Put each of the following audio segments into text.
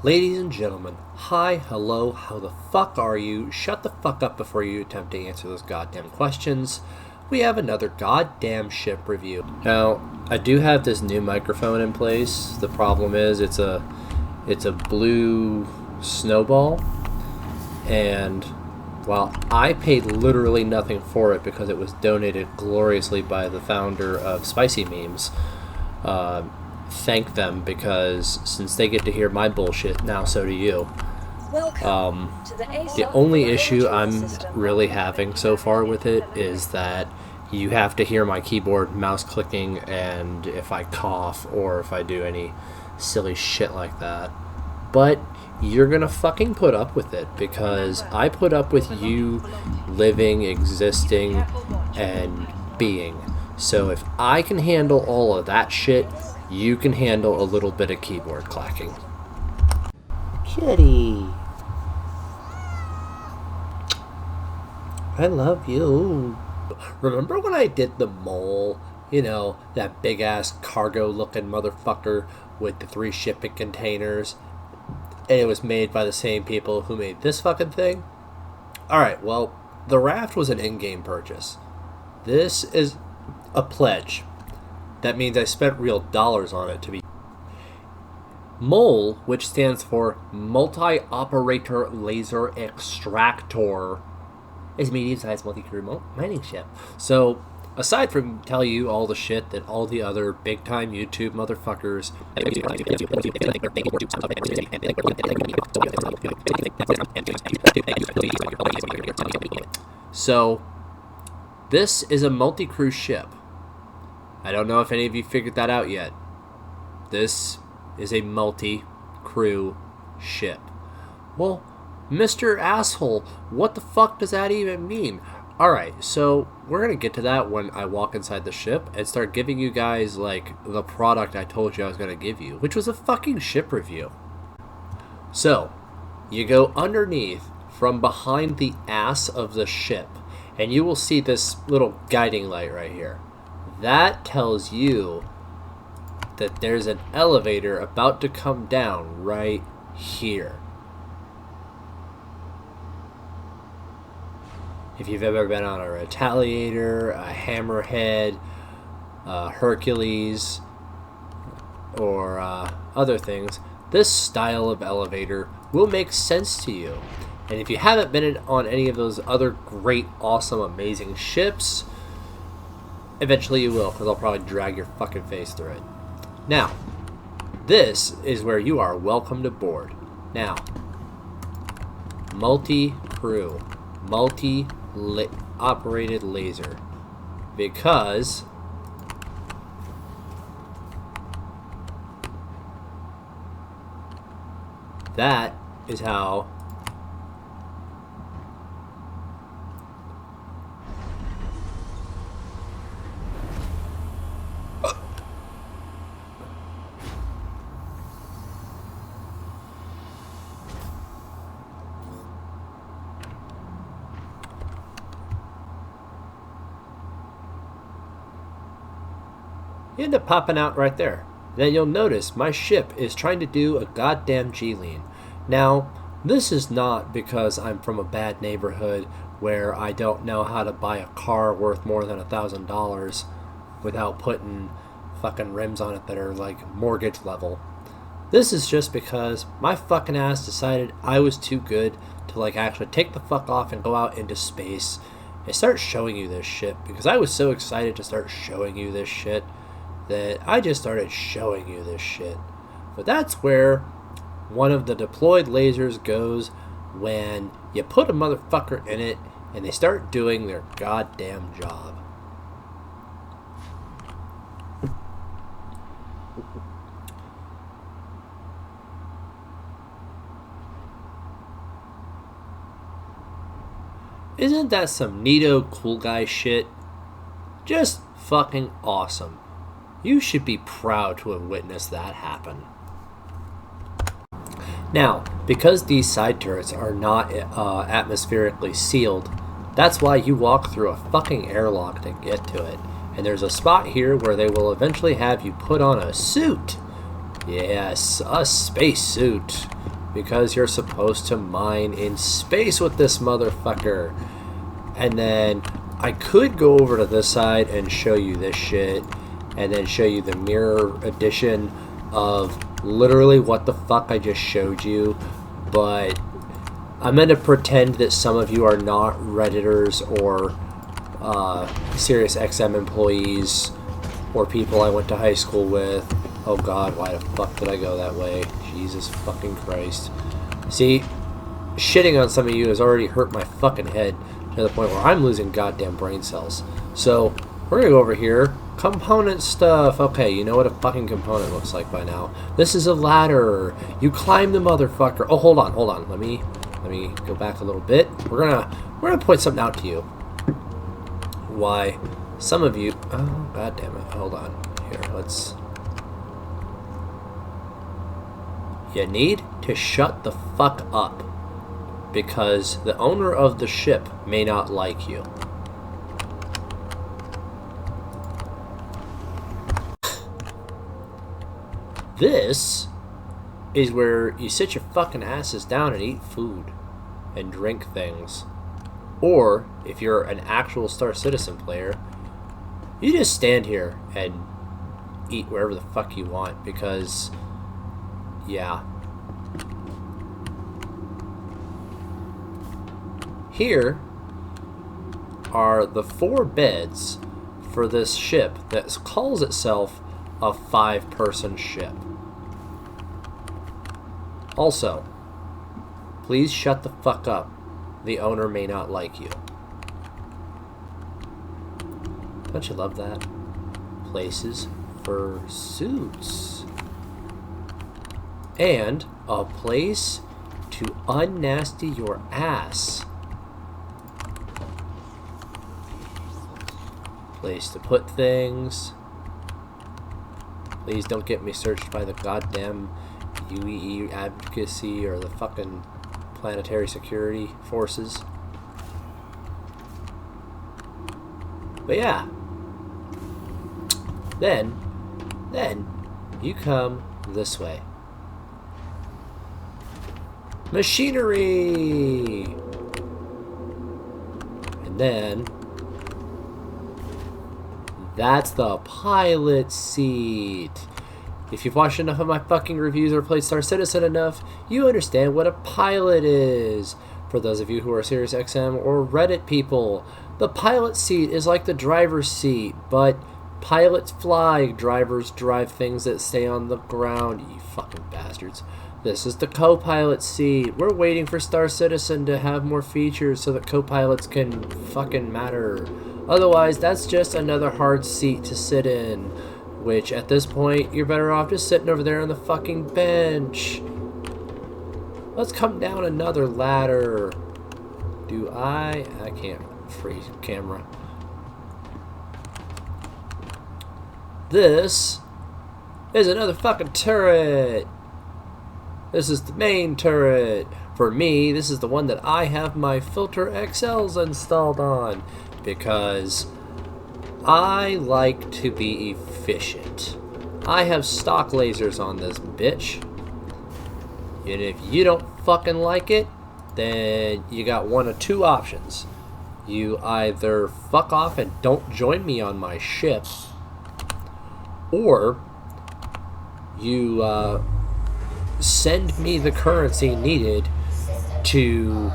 Ladies and gentlemen, hi, hello, how the fuck are you? Shut the fuck up before you attempt to answer those goddamn questions. We have another goddamn ship review. Now, I do have this new microphone in place. The problem is it's a blue snowball, and while I paid literally nothing for it because it was donated gloriously by the founder of Spicy Memes, thank them, because since they get to hear my bullshit, now so do you. The only issue I'm really having so far with it is that you have to hear my keyboard mouse clicking and if I cough or if I do any silly shit like that. But you're gonna fucking put up with it because I put up with you living, existing, and being. So if I can handle all of that shit, you can handle a little bit of keyboard clacking. Kitty, I love you. Remember when I did the mole? You know, that big ass cargo looking motherfucker with the 3 shipping containers? And it was made by the same people who made this fucking thing? Alright, well, the RAFT was an in-game purchase. This is a pledge. That means I spent real dollars on it to be. MOLE, which stands for Multi-Operator Laser Extractor, is a medium-sized multi-crew mining ship. So, aside from telling you all the shit that all the other big-time YouTube motherfuckers... So, this is a multi-crew ship. I don't know if any of you figured that out yet. This is a multi-crew ship. Well, Mr. Asshole, what the fuck does that even mean? Alright, so we're going to get to that when I walk inside the ship and start giving you guys, like, the product I told you I was going to give you, which was a fucking ship review. So, you go underneath from behind the ass of the ship, and you will see this little guiding light right here. That tells you that there's an elevator about to come down right here. If you've ever been on a Retaliator, a Hammerhead, Hercules, or other things, this style of elevator will make sense to you. And if you haven't been on any of those other great, awesome, amazing ships, eventually you will, because I'll probably drag your fucking face through it. Now, this is where you are welcomed aboard. Now, multi-crew, multi-operated laser, because that is how you end up popping out right there. Then you'll notice my ship is trying to do a goddamn G-lean. Now, this is not because I'm from a bad neighborhood where I don't know how to buy a car worth more than $1,000 without putting fucking rims on it that are like mortgage level. This is just because my fucking ass decided I was too good to like actually take the fuck off and go out into space and start showing you this shit, because I was so excited to start showing you this shit that I just started showing you this shit. But that's where one of the deployed lasers goes when you put a motherfucker in it and they start doing their goddamn job. Isn't that some neato cool guy shit? Just fucking awesome. You should be proud to have witnessed that happen. Now, because these side turrets are not atmospherically sealed, that's why you walk through a fucking airlock to get to it. And there's a spot here where they will eventually have you put on a suit. Yes, a space suit. because you're supposed to mine in space with this motherfucker. And then I could go over to this side and show you this shit, and then show you the mirror edition of literally what the fuck I just showed you, but I'm going to pretend that some of you are not Redditors or SiriusXM employees or people I went to high school with. Oh god, why the fuck did I go that way? Jesus fucking Christ. See, shitting on some of you has already hurt my fucking head to the point where I'm losing goddamn brain cells. So, we're gonna go over here. Component stuff. Okay, you know what a fucking component looks like by now. This is a ladder. You climb the motherfucker. Oh, hold on. Let me go back a little bit. We're gonna point something out to you. Why some of you... Oh, god damn it. Hold on. Here, let's... You need to shut the fuck up, because the owner of the ship may not like you. This is where you sit your fucking asses down and eat food and drink things. Or, if you're an actual Star Citizen player, you just stand here and eat wherever the fuck you want, because... yeah. Here are the 4 beds for this ship that calls itself a 5-person ship. Also, please shut the fuck up. The owner may not like you. Don't you love that? Places for suits. And a place to unnasty your ass. Place to put things. Please don't get me searched by the goddamn UEE advocacy or the fucking planetary security forces. But yeah. Then you come this way. Machinery! And then that's the pilot seat. If you've watched enough of my fucking reviews or played Star Citizen enough, you understand what a pilot is. For those of you who are SiriusXM or Reddit people, the pilot seat is like the driver's seat, but pilots fly, drivers drive things that stay on the ground, you fucking bastards. This is the co-pilot seat. We're waiting for Star Citizen to have more features so that co-pilots can fucking matter. Otherwise, that's just another hard seat to sit in. Which, at this point, you're better off just sitting over there on the fucking bench. Let's come down another ladder. I can't freeze camera. This is another fucking turret. This is the main turret. For me, this is the one that I have my Filter XLs installed on, because I like to be efficient. I have stock lasers on this bitch. And if you don't fucking like it, then you got one of 2 options. You either fuck off and don't join me on my ship, or you send me the currency needed to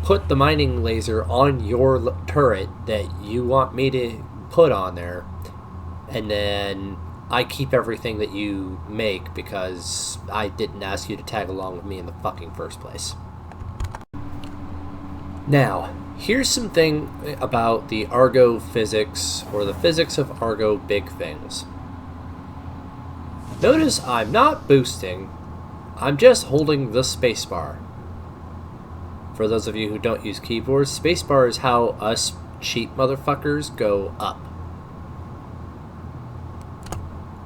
put the mining laser on your turret that you want me to put on there, and then I keep everything that you make because I didn't ask you to tag along with me in the fucking first place. Now, here's something about the ARGO physics, or the physics of ARGO big things. Notice I'm not boosting, I'm just holding the spacebar. For those of you who don't use keyboards, spacebar is how us cheap motherfuckers go up.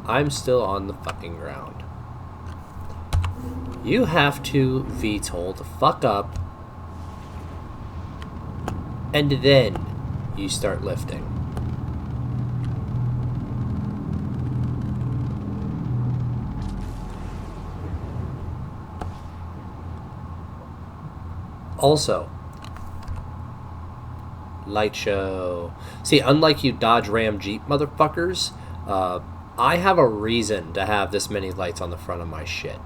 I'm still on the fucking ground. You have to VTOL the fuck up, and then you start lifting. Also, light show. See, unlike you Dodge Ram Jeep motherfuckers, I have a reason to have this many lights on the front of my shit.